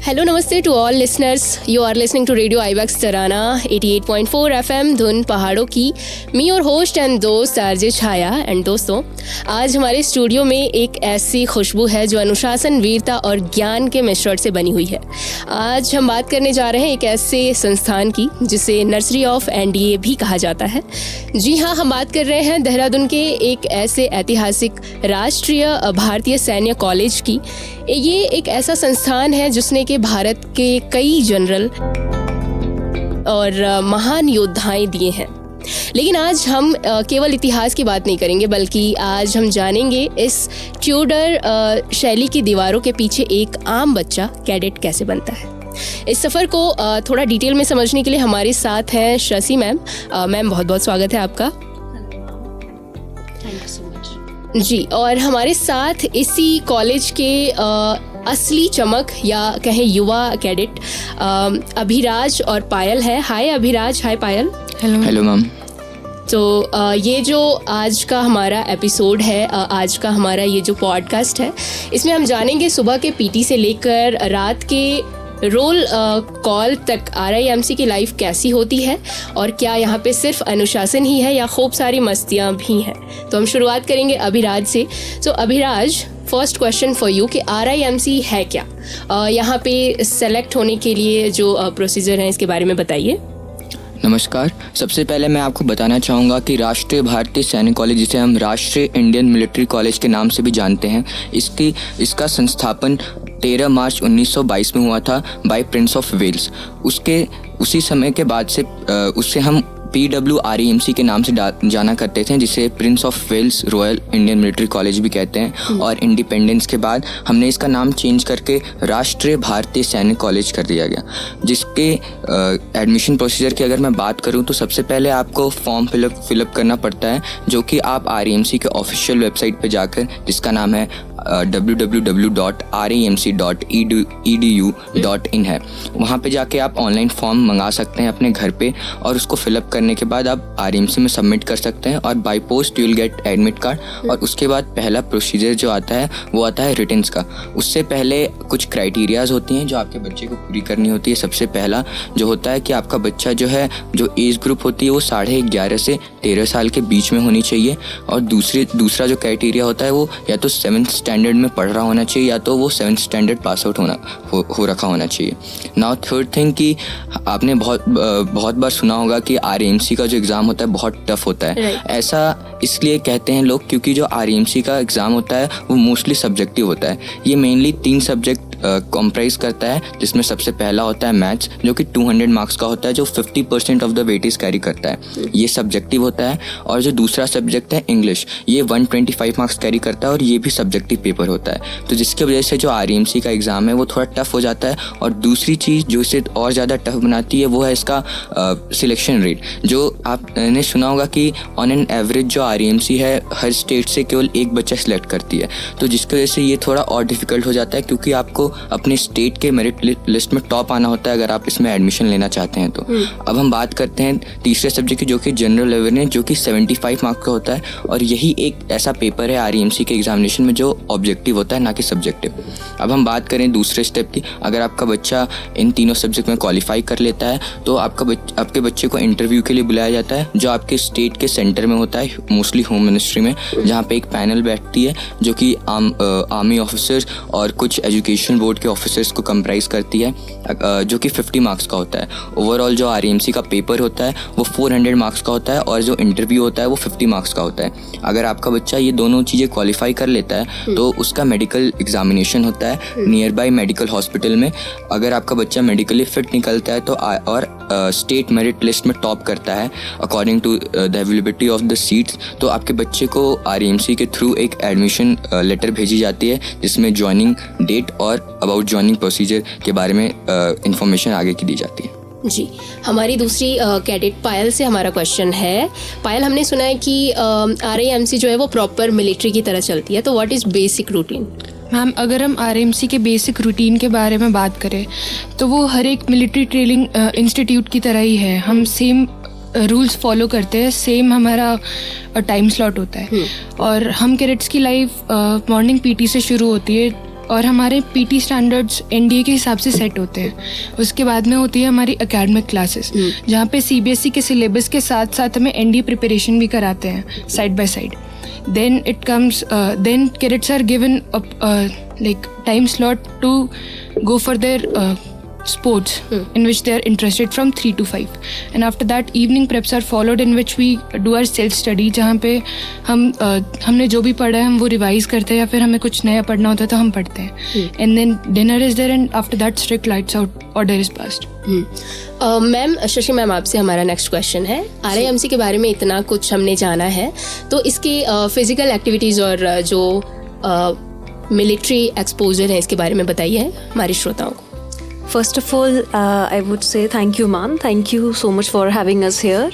Hello, namaste to all listeners. You are listening to Radio IBEX Tarana 88.4 FM धुन पहाड़ों की. मी और host and दोस्त आरजे छाया. एंड दोस्तों, आज हमारे स्टूडियो में एक ऐसी खुशबू है जो अनुशासन, वीरता और ज्ञान के मिश्रण से बनी हुई है. आज हम बात करने जा रहे हैं एक ऐसे संस्थान की जिसे नर्सरी ऑफ NDA भी कहा जाता है. जी हाँ, हम बात कर रहे हैं देहरादून के एक ऐसे ऐतिहासिक राष्ट्रीय भारतीय सैन्य कॉलेज की. ये एक ऐसा संस्थान है जिसने कि भारत के कई जनरल और महान योद्धाएं दिए हैं. लेकिन आज हम केवल इतिहास की बात नहीं करेंगे, बल्कि आज हम जानेंगे इस ट्यूडर शैली की दीवारों के पीछे एक आम बच्चा कैडेट कैसे बनता है. इस सफ़र को थोड़ा डिटेल में समझने के लिए हमारे साथ हैं शशि मैम. मैम, बहुत बहुत स्वागत है आपका. Thank you so much. जी, और हमारे साथ इसी कॉलेज के असली चमक या कहें युवा कैडेट अभिराज और पायल है. Hi Abhiraj, hi Payal. Hello ma'am. तो ये जो आज का हमारा एपिसोड है, आज का हमारा ये जो पॉडकास्ट है, इसमें हम जानेंगे सुबह के पीटी से लेकर रात के रोल कॉल तक RIMC की लाइफ कैसी होती है और क्या यहाँ पे सिर्फ अनुशासन ही है या खूब सारी मस्तियाँ भी हैं. तो हम शुरुआत करेंगे अभिराज से. तो Abhiraj, first question for you कि RIMC है क्या, यहाँ पे सेलेक्ट होने के लिए जो प्रोसीजर है इसके बारे में बताइए. नमस्कार. सबसे पहले मैं आपको बताना चाहूँगा कि राष्ट्रीय भारतीय सैन्य कॉलेज, जिसे हम राष्ट्रीय इंडियन मिलिट्री कॉलेज के नाम से भी जानते हैं, इसका संस्थापन 13 मार्च 1922 में हुआ था बाय प्रिंस ऑफ वेल्स. उसी समय के बाद से उससे हम PWREMC के नाम से जाना करते थे, जिसे Prince of Wales Royal Indian Military College भी कहते हैं. और इंडिपेंडेंस के बाद हमने इसका नाम चेंज करके राष्ट्रीय भारतीय सैन्य कॉलेज कर दिया गया. जिसके एडमिशन प्रोसीजर की अगर मैं बात करूं तो सबसे पहले आपको फॉर्म फिलअप करना पड़ता है, जो कि आप RIMC के ऑफिशियल वेबसाइट पर जाकर, जिसका नाम है www.remc.edu.in है, वहाँ पे जाके आप ऑनलाइन फॉर्म मंगा सकते हैं अपने घर पे, और उसको फिलअप करने के बाद आप RIMC में सबमिट कर सकते हैं और by post you will get admit card. और उसके बाद पहला प्रोसीजर जो आता है वो आता है रिटन्स का. उससे पहले कुछ क्राइटेरियाज होती हैं जो आपके बच्चे को पूरी करनी होती है. सबसे पहला जो होता है कि आपका बच्चा जो है, जो एज ग्रुप होती है वो 11.5 से 13 साल के बीच में होनी चाहिए. और दूसरा जो क्राइटेरिया होता है वो या तो 7th स्टैंडर्ड में पढ़ रहा होना चाहिए या तो वो 7th स्टैंडर्ड पास आउट हो रखा होना चाहिए. नाउ थर्ड थिंग कि आपने बहुत बार सुना होगा कि RIMC का जो एग्ज़ाम होता है बहुत टफ होता है. ऐसा इसलिए कहते हैं लोग क्योंकि जो RIMC का एग्ज़ाम होता है वो मोस्टली सब्जेक्टिव होता है. ये मेनली 3 सब्जेक्ट कॉम्प्राइज करता है, जिसमें सबसे पहला होता है मैथ्स, जो कि 200 मार्क्स का होता है, जो 50% ऑफ द वेटेज कैरी करता है. ये सब्जेक्टिव होता है. और जो दूसरा सब्जेक्ट है इंग्लिश, ये 125 मार्क्स कैरी करता है और ये भी सब्जेक्टिव पेपर होता है. तो जिसकी वजह से जो RIMC का एग्ज़ाम है वो थोड़ा टफ हो जाता है. और दूसरी चीज़ जो इसे और ज़्यादा टफ बनाती है वो है इसका सिलेक्शन रेट. जो आपने सुना होगा कि ऑन एन एवरेज जो RIMC है हर स्टेट से केवल एक बच्चा सिलेक्ट करती है. तो जिसकी वजह से ये थोड़ा और डिफ़िकल्ट हो जाता है, क्योंकि आपको अपने स्टेट के मेरिट लिस्ट में टॉप आना होता है अगर आप इसमें एडमिशन लेना चाहते हैं तो. अब हम बात करते हैं तीसरे सब्जेक्ट की, जो कि जनरल अवेयरनेस, जो कि 75 मार्क्स का होता है. और यही एक ऐसा पेपर है RIMC के एग्जामिनेशन में जो ऑब्जेक्टिव होता है, ना कि सब्जेक्टिव. अब हम बात करें दूसरे स्टेप की. अगर आपका बच्चा इन तीनों सब्जेक्ट में क्वालिफाई कर लेता है तो आपके बच्चे को इंटरव्यू के लिए बुलाया जाता है, जो आपके स्टेट के सेंटर में होता है, मोस्टली होम मिनिस्ट्री में, जहाँ पे एक पैनल बैठती है जो कि आर्मी ऑफिसर्स और कुछ एजुकेशन बोर्ड के ऑफिसर्स को कंप्राइज करती है, जो कि 50 मार्क्स का होता है. ओवरऑल जो RIMC का पेपर होता है वो 400 मार्क्स का होता है और जो इंटरव्यू होता है वो 50 मार्क्स का होता है. अगर आपका बच्चा ये दोनों चीज़ें क्वालिफाई कर लेता है तो उसका मेडिकल एग्जामिनेशन होता है नियर बाय मेडिकल हॉस्पिटल में. अगर आपका बच्चा मेडिकली फिट निकलता है तो और स्टेट मेरिट लिस्ट में टॉप करता है according to the availability of the seats, तो आपके बच्चे को RIMC के थ्रू एक एडमिशन लेटर भेजी जाती है, जिसमें ज्वाइनिंग डेट और अबाउट ज्वाइनिंग प्रोसीजर के बारे में इंफॉर्मेशन आगे की दी जाती है. जी, हमारी दूसरी कैडेट पायल से हमारा क्वेश्चन है. पायल, हमने सुना है कि RIMC जो है वो प्रॉपर मिलिट्री की तरह चलती है, तो what is basic routine? Ma'am, अगर हम RIMC के बेसिक रूटीन के बारे में बात करें तो वो हर एक मिलिट्री ट्रेनिंग इंस्टीट्यूट की तरह ही है. हम सेम रूल्स फॉलो करते हैं, सेम हमारा टाइम स्लॉट होता है. और हम कैडेट्स की लाइफ मॉर्निंग PT से शुरू होती है और हमारे पीटी स्टैंडर्ड्स एनडीए के हिसाब से सेट होते हैं. उसके बाद में होती है हमारी एकेडमिक क्लासेस, जहाँ पे सीबीएसई के सिलेबस के साथ साथ हमें एनडीए प्रिपरेशन भी कराते हैं side by side. Then it comes, then cadets are given like time slot to go for their sports in which they are interested from 3 to 5. And after that evening preps are followed in which we do our self study, जहाँ पे हमने जो भी पढ़ा है हम वो revise करते हैं या फिर हमें कुछ नया पढ़ना होता है तो हम पढ़ते हैं. And then dinner is there and after that strict lights out order is passed. Ma'am, Shashi ma'am, आपसे हमारा नेक्स्ट क्वेश्चन है. आरआईएमसी के बारे में इतना कुछ हमने जाना है, तो इसकी फिजिकल एक्टिविटीज़ और जो मिलिट्री एक्सपोजर है इसके बारे में बताइए हमारे श्रोताओं को. First of all, I would say thank you, ma'am. Thank you so much for having us here.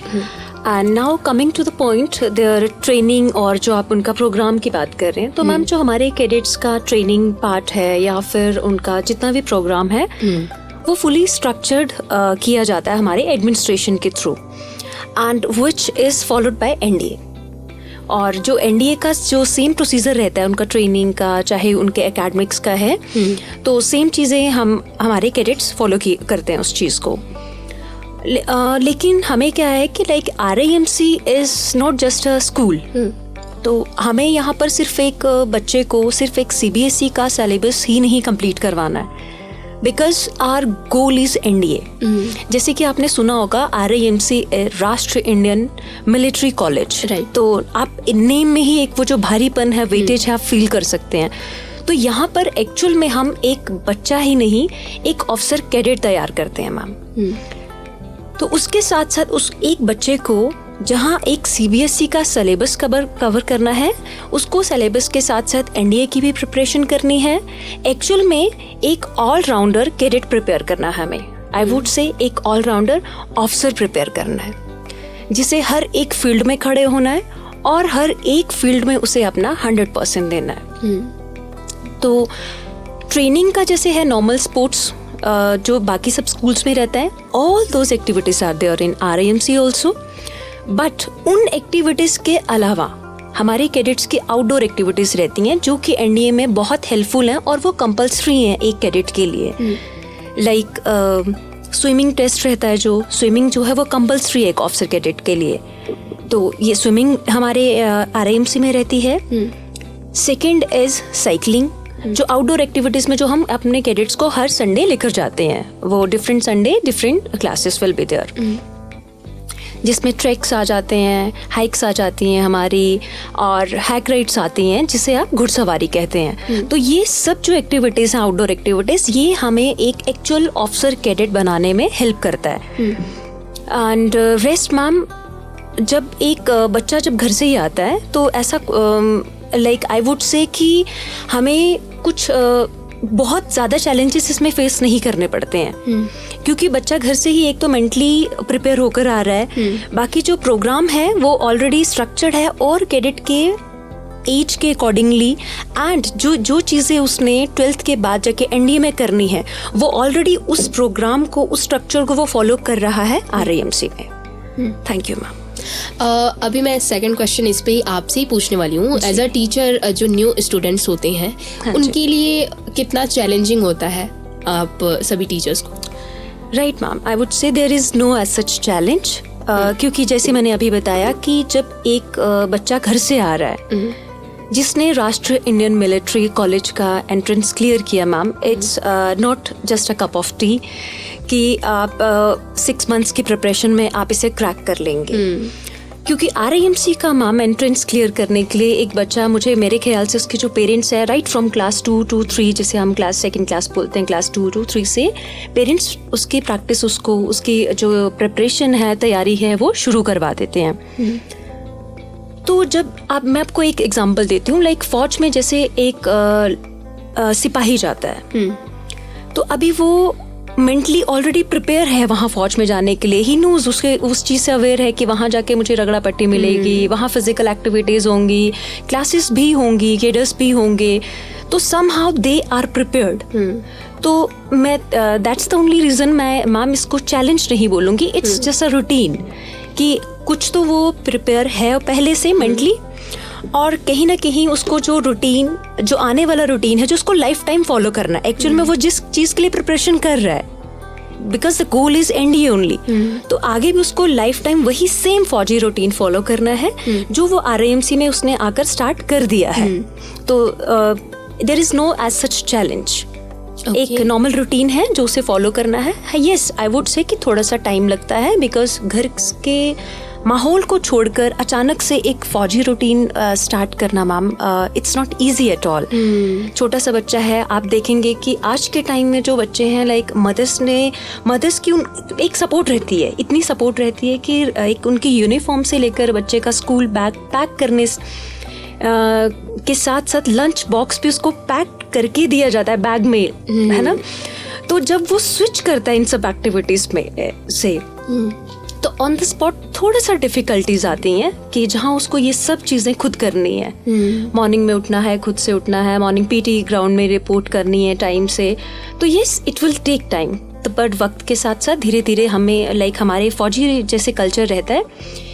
And now coming to the point, their training और जो आप उनका प्रोग्राम की बात कर रहे हैं, तो मैम जो हमारे कैडेट्स का ट्रेनिंग पार्ट है या फिर उनका जितना भी प्रोग्राम है वो फुली स्ट्रक्चर्ड किया जाता है हमारे एडमिनिस्ट्रेशन के through, and which is followed by NDA. और जो एनडीए का जो सेम प्रोसीजर रहता है उनका ट्रेनिंग का, चाहे उनके एकेडमिक्स का है, तो सेम चीज़ें हम हमारे कैडेट्स फॉलो करते हैं उस चीज़ को. लेकिन हमें क्या है कि like RIMC is not just a school. तो हमें यहाँ पर सिर्फ एक बच्चे को सिर्फ एक सीबीएसई का सिलेबस ही नहीं कंप्लीट करवाना है, because our goal is NDA. जैसे कि आपने सुना होगा आरआईएमसी राष्ट्र इंडियन मिलिट्री कॉलेज, तो आप नेम में ही एक वो जो भारीपन है, वेटेज है, आप फील कर सकते हैं. तो यहाँ पर एक्चुअल में हम एक बच्चा ही नहीं, एक ऑफिसर कैडेट तैयार करते हैं मैम. तो उसके साथ साथ उस एक बच्चे को जहाँ एक सीबीएसई का सिलेबस कवर करना है, उसको सिलेबस के साथ साथ एनडीए की भी प्रिपरेशन करनी है. एक्चुअल में एक ऑलराउंडर कैडेट प्रिपेयर करना है हमें. आई वुड से एक ऑलराउंडर ऑफिसर प्रिपेयर करना है, जिसे हर एक फील्ड में खड़े होना है और हर एक फील्ड में उसे अपना 100% देना है. तो ट्रेनिंग का जैसे है नॉर्मल स्पोर्ट्स जो बाकी सब स्कूल्स में रहता है, all those activities are there in RIMC also. But उन एक्टिविटीज़ के अलावा हमारे कैडेट्स की आउटडोर एक्टिविटीज़ रहती हैं जो कि एनडीए में बहुत हेल्पफुल हैं और वो कंपल्सरी हैं एक कैडेट के लिए. लाइक स्विमिंग टेस्ट रहता है, जो स्विमिंग जो है वो कंपल्सरी है एक ऑफिसर कैडेट के लिए. तो ये स्विमिंग हमारे आरआईएमसी में रहती है. सेकेंड इज साइकिलिंग, जो आउटडोर एक्टिविटीज़ में जो हम अपने कैडेट्स को हर संडे लेकर जाते हैं. वो different Sunday different classes will be there, जिसमें ट्रैक्स आ जाते हैं, हाइक्स आ जाती हैं हमारी, और हैक राइड्स आती हैं जिसे आप घुड़सवारी कहते हैं. तो ये सब जो एक्टिविटीज़ हैं, आउटडोर एक्टिविटीज़, ये हमें एक एक्चुअल ऑफिसर कैडेट बनाने में हेल्प करता है. एंड रेस्ट मैम, जब एक बच्चा जब घर से ही आता है तो ऐसा लाइक आई वुड से कि हमें कुछ बहुत ज़्यादा चैलेंजेस इसमें फेस नहीं करने पड़ते हैं, क्योंकि बच्चा घर से ही एक तो मेंटली प्रिपेयर होकर आ रहा है. बाकी जो प्रोग्राम है वो ऑलरेडी स्ट्रक्चर्ड है और कैडेट के एज के अकॉर्डिंगली, एंड जो चीज़ें उसने 12th के बाद जाके एनडीए में करनी है वो ऑलरेडी उस प्रोग्राम को, उस स्ट्रक्चर को वो फॉलो कर रहा है आरआईएमसी में. Thank you ma'am. अभी मैं सेकंड क्वेश्चन इस पे आपसे ही पूछने वाली हूँ. एज अ टीचर, जो न्यू स्टूडेंट्स होते हैं उनके लिए कितना चैलेंजिंग होता है आप सभी टीचर्स को? Right ma'am, I would say there is no as such challenge, क्योंकि जैसे मैंने अभी बताया कि जब एक बच्चा घर से आ रहा है जिसने राष्ट्रीय इंडियन मिलिट्री कॉलेज का एंट्रेंस क्लियर किया ma'am, it's not just a cup of T कि आप 6 months की प्रिपरेशन में आप इसे क्रैक कर लेंगे. क्योंकि आरआईएमसी का मैम एंट्रेंस क्लियर करने के लिए एक बच्चा, मुझे मेरे ख्याल से उसके जो पेरेंट्स हैं राइट फ्रॉम क्लास 2 to 3, जिसे हम सेकंड क्लास बोलते हैं, क्लास 2 to 3 से पेरेंट्स उसकी प्रैक्टिस, उसकी जो प्रिपरेशन है, तैयारी है, वो शुरू करवा देते हैं. तो जब मैं आपको एक एग्जांपल देती हूँ, लाइक फौज में जैसे एक सिपाही जाता है, तो अभी वो मेंटली ऑलरेडी प्रिपेयर है वहाँ फौज में जाने के लिए. ही नोज, उसके उस चीज़ से अवेयर है कि वहाँ जाके मुझे रगड़ा पट्टी मिलेगी, वहाँ फिजिकल एक्टिविटीज़ होंगी, क्लासेस भी होंगी, कैडर्स भी होंगे, तो समहाउ दे आर प्रिपेयर्ड. तो मैं दैट्स द ओनली रीज़न मैं मैम इसको चैलेंज नहीं बोलूँगी. इट्स जस्ट अ रूटीन कि कुछ तो वो प्रिपेयर है पहले से मेंटली, और कहीं ना कहीं उसको जो रूटीन, जो आने वाला रूटीन है, जो उसको लाइफ टाइम फॉलो करना है, एक्चुअल में वो जिस चीज़ के लिए प्रिपरेशन कर रहा है, because the goal is NDA only, तो आगे भी उसको लाइफ टाइम वही सेम फौजी रूटीन फॉलो करना है जो वो आरआईएमसी में उसने आकर स्टार्ट कर दिया है। तो there is no as such challenge. एक नॉर्मल रूटीन है जो उसे फॉलो करना है। यस, आई वुड से कि थोड़ा सा टाइम लगता है, बिकॉज घर के माहौल को छोड़कर अचानक से एक फौजी रूटीन स्टार्ट करना, ma'am, it's not easy at all. छोटा सा बच्चा है, आप देखेंगे कि आज के टाइम में जो बच्चे हैं, लाइक मदर्स की एक सपोर्ट रहती है, इतनी सपोर्ट रहती है कि एक उनकी यूनिफॉर्म से लेकर बच्चे का स्कूल बैग पैक करने के साथ साथ लंच बॉक्स भी उसको पैक करके दिया जाता है बैग में, है ना। तो जब वो स्विच करता है इन सब एक्टिविटीज में से, तो ऑन द स्पॉट थोड़ा सा डिफिकल्टीज आती हैं कि जहाँ उसको ये सब चीज़ें खुद करनी है। मॉर्निंग में उठना है, खुद से उठना है, मॉर्निंग पीटी ग्राउंड में रिपोर्ट करनी है टाइम से। तो yes, it will take time, but वक्त के साथ साथ धीरे धीरे हमें, लाइक हमारे फौजी जैसे कल्चर रहता है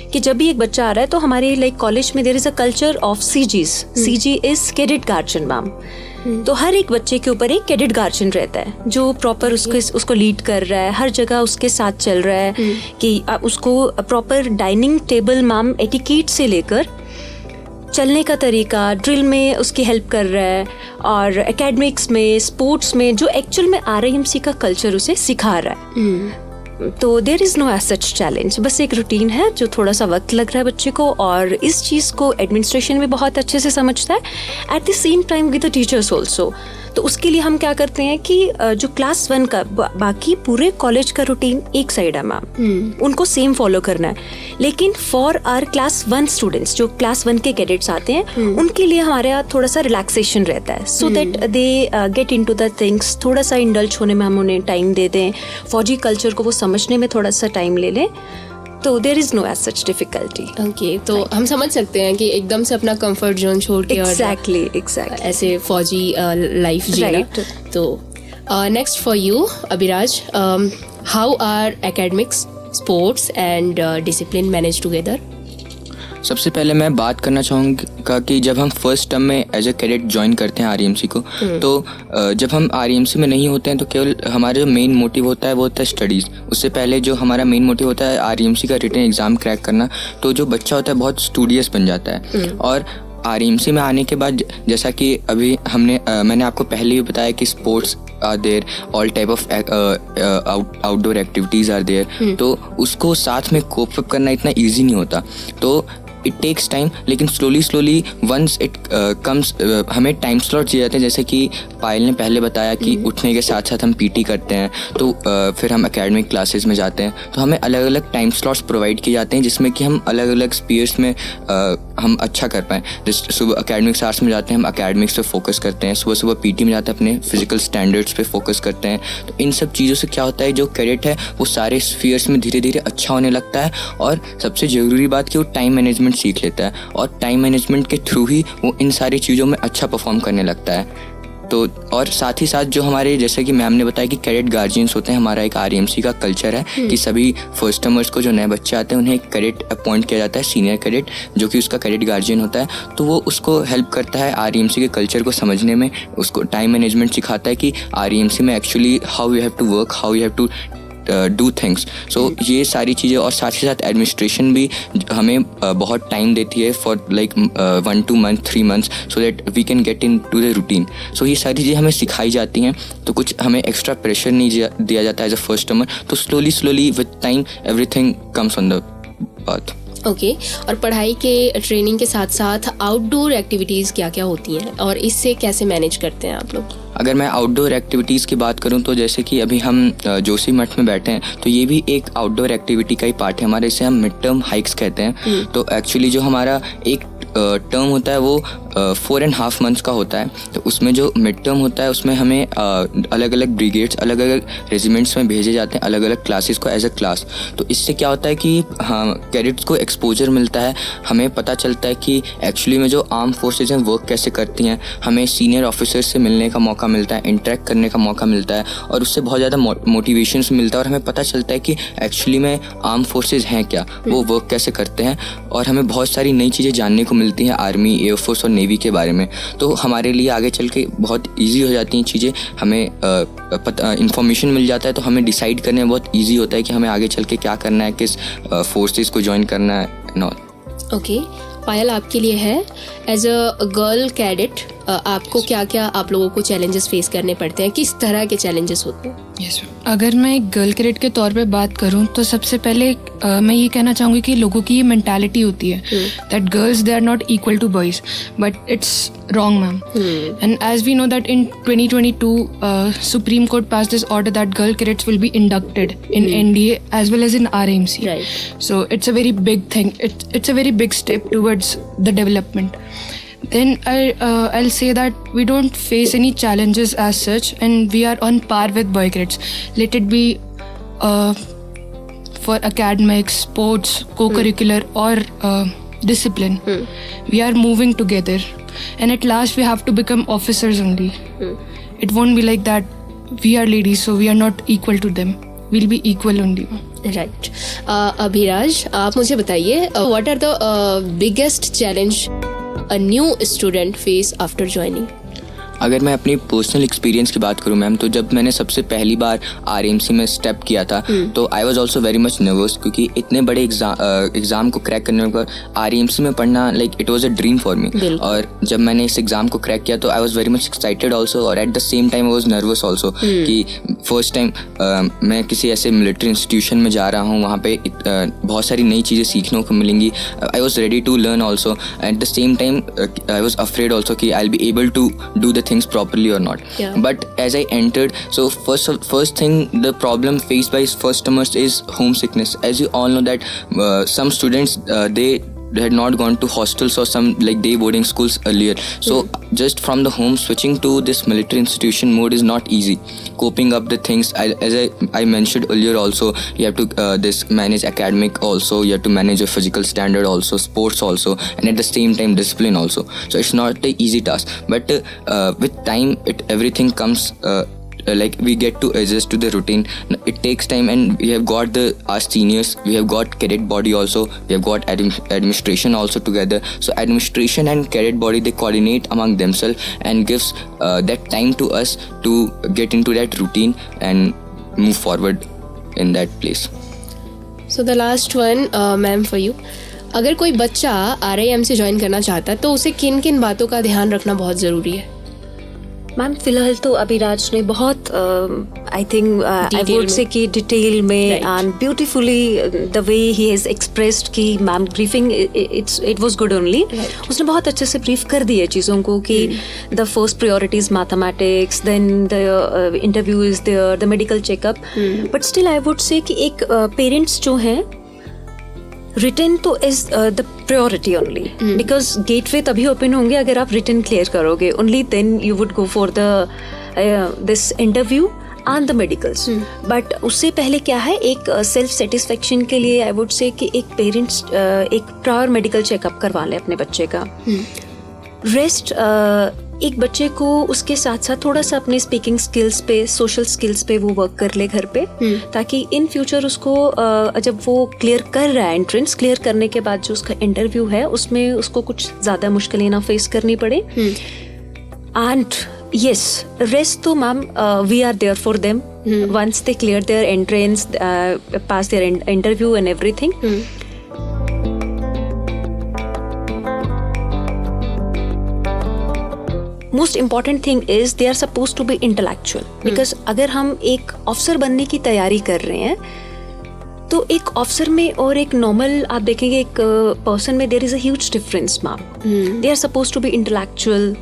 कि जब भी एक बच्चा आ रहा है तो हमारे लाइक कॉलेज में there is a culture of CGs. CG is cadet guardian, ma'am. तो हर एक बच्चे के ऊपर एक कैडेट गार्जियन रहता है जो प्रॉपर उसको लीड कर रहा है, हर जगह उसके साथ चल रहा है कि उसको proper dining table, ma'am, etiquette से लेकर चलने का तरीका, ड्रिल में उसकी हेल्प कर रहा है, और एकेडमिक्स में, स्पोर्ट्स में, जो एक्चुअल में आरआईएमसी का कल्चर उसे सिखा रहा है। तो there is no as such challenge, बस एक रूटीन है जो थोड़ा सा वक्त लग रहा है बच्चे को, और इस चीज़ को एडमिनिस्ट्रेशन भी बहुत अच्छे से समझता है, eight the same time with the teachers also. तो उसके लिए हम क्या करते हैं कि जो क्लास 1 का, बाकी पूरे कॉलेज का रूटीन एक साइड है, मैम, उनको सेम फॉलो करना है, लेकिन फॉर आवर क्लास 1 स्टूडेंट्स, जो क्लास 1 के कैडेट्स आते हैं, उनके लिए हमारे यहाँ थोड़ा सा रिलैक्सेशन रहता है, so that they get into the things, थोड़ा सा इंडल्ज होने में हम उन्हें टाइम दे दें, फौजी कल्चर को वो समझने में थोड़ा सा टाइम ले लें। तो there is no as such difficulty. Okay, तो हम समझ सकते हैं कि एकदम से अपना कंफर्ट जोन छोड़ के एग्जैक्टली ऐसे फौजी लाइफ जीना। तो next for you Abhiraj, how are academics, sports and discipline manage together? सबसे पहले मैं बात करना चाहूँगा कि जब हम फर्स्ट टर्म में एज ए कैडेट ज्वाइन करते हैं आरईएमसी को, तो जब हम आरईएमसी में नहीं होते हैं तो केवल हमारा जो मेन मोटिव होता है वो होता है स्टडीज़। उससे पहले जो हमारा मेन मोटिव होता है आरईएमसी का रिटन एग्ज़ाम क्रैक करना। तो जो बच्चा होता है बहुत स्टूडियस बन जाता है, और आरईएमसी में आने के बाद, जैसा कि अभी मैंने आपको पहले भी बताया कि sports are there, all type of outdoor activities are there, तो उसको साथ में कोप अप करना इतना ईजी नहीं होता। तो इट टेक्स टाइम, लेकिन स्लोली वंस इट कम्स, हमें टाइम स्लॉट दिए जाते हैं। जैसे कि पायल ने पहले बताया कि उठने के साथ साथ हम पीटी करते हैं, तो फिर हम एकेडमिक क्लासेस में जाते हैं, तो हमें अलग अलग टाइम स्लॉट्स प्रोवाइड किए जाते हैं जिसमें कि हम अलग अलग स्पीयर्स में हम अच्छा कर पाएँ। जैसे सुबह एकेडमिक्स आर्ट्स में जाते हैं, हम एकेडमिक्स पे फोकस करते हैं, सुबह पीटी में जाते हैं, अपने फिजिकल स्टैंडर्ड्स पे फोकस करते हैं। तो इन सब चीज़ों से क्या होता है, जो कैडेट है वो सारे स्फीयर्स में धीरे धीरे अच्छा होने लगता है, और सबसे ज़रूरी बात कि वो टाइम मैनेजमेंट सीख लेता है, और टाइम मैनेजमेंट के थ्रू ही वो इन सारी चीज़ों में अच्छा परफॉर्म करने लगता है। तो और साथ ही साथ जो हमारे, जैसे कि मैम ने बताया कि कैडेट गार्जियंस होते हैं, हमारा एक आरईएमसी का कल्चर है कि सभी फर्स्ट टर्मर्स को, जो नए बच्चे आते हैं, उन्हें एक कैडेट अपॉइंट किया जाता है, सीनियर कैडेट, जो कि उसका कैडेट गार्जियन होता है। तो वो उसको हेल्प करता है आरईएमसी के कल्चर को समझने में, उसको टाइम मैनेजमेंट सिखाता है कि आरईएमसी में actually how you have to work, how you have to do things. So ये सारी चीज़ें, और साथ ही साथ एडमिनिस्ट्रेशन भी हमें बहुत टाइम देती है for like 1 2 months 3 months, so that we can get into the routine. So ये सारी चीज़ें हमें सिखाई जाती हैं, तो कुछ हमें एक्स्ट्रा प्रेशर नहीं दिया जाता एज अ फर्स्ट टर्मर। तो slowly with time everything comes on the path. Okay, और पढ़ाई के ट्रेनिंग के साथ साथ आउटडोर एक्टिविटीज़ क्या क्या होती हैं, और इससे कैसे मैनेज करते हैं आप लोग? अगर मैं आउटडोर एक्टिविटीज़ की बात करूं, तो जैसे कि अभी हम जोशीमठ में बैठे हैं, तो ये भी एक आउटडोर एक्टिविटी का ही पार्ट है हमारे, इसे हम मिड टर्म हाइक्स कहते हैं। तो एक्चुअली जो हमारा एक टर्म होता है वो 4.5 months का होता है। तो उसमें जो मिड टर्म होता है उसमें हमें अलग अलग ब्रिगेड्स, अलग अलग रेजिमेंट्स में भेजे जाते हैं, अलग अलग क्लासेस को एज अ क्लास। तो इससे क्या होता है कि हाँ कैडेट्स को एक्सपोजर मिलता है, हमें पता चलता है कि एक्चुअली में जो आर्म फोर्सेज हैं वर्क कैसे करती हैं, हमें सीनियर ऑफिसर्स से मिलने का मौका मिलता है, इंटरेक्ट करने का मौका मिलता है और उससे बहुत ज़्यादा मोटिवेशंस मिलता है और हमें पता चलता है कि एक्चुअली में आर्म फोर्सेज हैं क्या, वो वर्क कैसे करते हैं और हमें बहुत सारी नई चीज़ें जानने को मिलती हैं आर्मी, एयरफोर्स और नेवी के बारे में। तो हमारे लिए आगे चल के बहुत ईजी हो जाती हैं चीज़ें, हमें इंफॉर्मेशन मिल जाता है तो हमें डिसाइड करने में बहुत ईजी होता है कि हमें आगे चल के क्या करना है, किस फोर्सेस को ज्वाइन करना है एंड ऑल। ओके पायल, आपके लिए है एज अ गर्ल कैडेट आपको क्या क्या आप लोगों को चैलेंजेस फेस करने पड़ते हैं, किस तरह के चैलेंजेस होते हैं? यस अगर मैं एक गर्ल कैडेट के तौर पे बात करूं तो सबसे पहले मैं ये कहना चाहूँगी कि लोगों की ये मेंटालिटी होती है that girls they are not equal to boys, but it's wrong ma'am. And as we know that in 2022 Supreme Court pass this order that girl cadets will be inducted in NDA as well as in RMC. Right. So it's a very big thing. It's a very big step towards the development. Then I'll say that we don't face any challenges as such, and we are on par with boy cadets. Let it be for academics, sports, co-curricular or discipline. We are moving together, and at last we have to become officers only. It won't be like that. We are ladies, so we are not equal to them. We'll be equal only. Right Abhiraj, आप मुझे बताइए what are the biggest challenge a new student face after joining? अगर मैं अपनी personal experience की बात करूँ ma'am, तो जब मैंने सबसे पहली बार RMC में स्टेप किया था तो I was also very much nervous, क्योंकि इतने बड़े एग्ज़ाम को क्रैक करने पर RMC में पढ़ना like it was a dream for me. और जब मैंने इस एग्ज़ाम को क्रैक किया तो I was very much excited also और at the same time I was nervous also कि फर्स्ट टाइम मैं किसी ऐसे मिलिट्री इंस्टीट्यूशन में जा रहा हूँ, वहाँ पे बहुत सारी नई चीज़ें सीखने को मिलेंगी। I was ready to learn also, at the same time I was afraid also कि I will be able to do the things properly or not. Yeah. But as I entered, so first thing, the problem faced by first timers is homesickness. As you all know that some students they had not gone to hostels or some like day boarding schools earlier. So just from the home switching to this military institution mode is not easy. Coping up the things, as I mentioned earlier also, you have to this manage academic also, you have to manage your physical standard also, sports also, and at the same time discipline also. So it's not an easy task, but with time everything comes like we get to adjust to the routine. It takes time, and we have got our seniors, we have got cadet body also, we have got administration also together. So administration and cadet body, they coordinate among themselves and gives that time to us to get into that routine and move forward in that place. So the last one ma'am for you, अगर कोई बच्चा RIM से join करना चाहता है तो उसे किन किन बातों का ध्यान रखना बहुत ज़रूरी है? मैम फिलहाल तो अभिराज ने बहुत I think I would say कि डिटेल में and beautifully the way he has expressed कि ma'am briefing it was good only. उसने बहुत अच्छे से ब्रीफ कर दिए चीज़ों को कि the first priority is mathematics, then the interview is there, the medical checkup. But still I would say कि एक पेरेंट्स जो हैं रिटन तो is the priority only, because gateway तभी ओपन होंगे अगर आप रिटन क्लियर करोगे, only then you would go for the this interview and the medicals. But उससे पहले क्या है, एक सेल्फ सेटिस्फेक्शन के लिए आई वुड से कि एक पेरेंट्स एक प्रायर मेडिकल चेकअप करवा लें अपने बच्चे का। रेस्ट एक बच्चे को उसके साथ साथ थोड़ा सा अपने स्पीकिंग स्किल्स पे, सोशल स्किल्स पे वो वर्क कर ले घर पे, ताकि इन फ्यूचर उसको जब वो क्लियर कर रहा है, एंट्रेंस क्लियर करने के बाद जो उसका इंटरव्यू है उसमें उसको कुछ ज़्यादा मुश्किलें ना फेस करनी पड़े। And yes, rest to ma'am, we are there for them once they clear their entrance, pass their interview and everything. Most important thing is they are supposed to be intellectual, because अगर हम एक officer बनने की तैयारी कर रहे हैं तो एक ऑफिसर में और एक नॉर्मल आप देखेंगे एक पर्सन में there is a huge difference ma'am. They are supposed to be intellectual,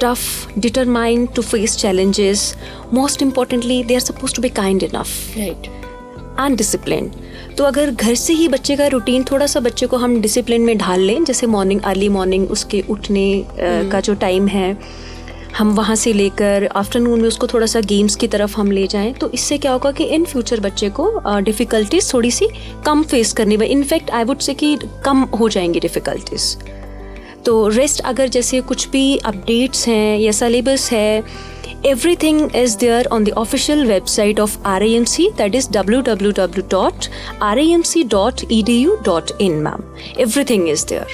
tough, determined to face challenges. Most importantly, they are supposed to be kind enough. Right. And discipline. तो अगर घर से ही बच्चे का रूटीन थोड़ा सा बच्चे को हम डिसिप्लिन में ढाल लें, जैसे मॉर्निंग अर्ली मॉर्निंग उसके उठने का जो टाइम है, हम वहाँ से लेकर आफ्टरनून में उसको थोड़ा सा गेम्स की तरफ हम ले जाएं, तो इससे क्या होगा कि इन फ्यूचर बच्चे को डिफ़िकल्टीज थोड़ी सी कम फेस करनी पड़े। इनफैक्ट आई वुड से कि कम हो जाएंगी डिफ़िकल्टीज। तो रेस्ट अगर जैसे कुछ भी अपडेट्स हैं या सिलेबस है, everything is there on the official website of RIMC, that is www.rimc.edu.in ma'am. Everything is there.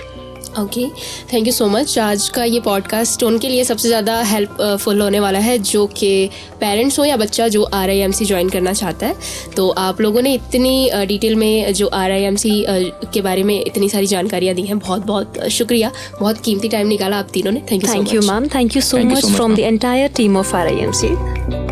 Okay, thank you so much. आज का ये पॉडकास्ट उनके लिए सबसे ज़्यादा हेल्पफुल होने वाला है जो कि पेरेंट्स हो या बच्चा जो RIMC ज्वाइन करना चाहता है। तो आप लोगों ने इतनी डिटेल में जो RIMC के बारे में इतनी सारी जानकारियाँ दी हैं, बहुत बहुत शुक्रिया। बहुत कीमती टाइम निकाला आप तीनों ने। Thank you ma'am, thank you so much from the entire team of RIMC।